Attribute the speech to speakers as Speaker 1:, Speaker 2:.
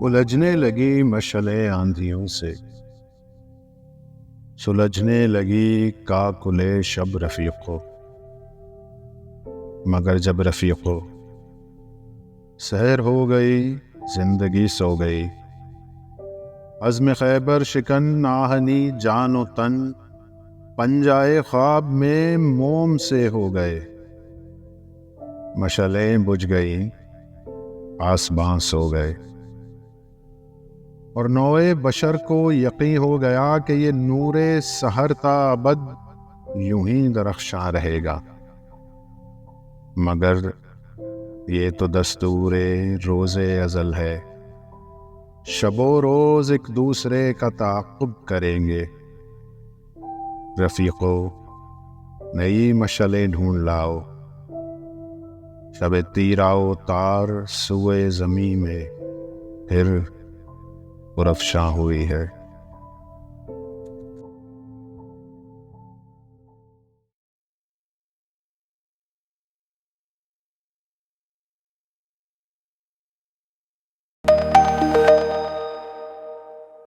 Speaker 1: الجھنے لگی مشعلیں آندھیوں سے، سلجھنے لگی کاکلِ شب رفیقو، مگر جب رفیقو سحر ہو گئی زندگی سو گئی، عزم خیبر شکن آہنی جان و تن پنجائے خواب میں موم سے ہو گئے، مشعلیں بجھ گئیں آسماں سو گئے، اور نوع بشر کو یقین ہو گیا کہ یہ نور سحر تا ابد یوں ہی درخشاں رہے گا، مگر یہ تو دستور روز ازل ہے، شب و روز ایک دوسرے کا تعاقب کریں گے، رفیقو نئی مشعلیں ڈھونڈ لاؤ، شب تیرا و تار سوئے زمیں میں پھر پرافشاں ہوئی ہے۔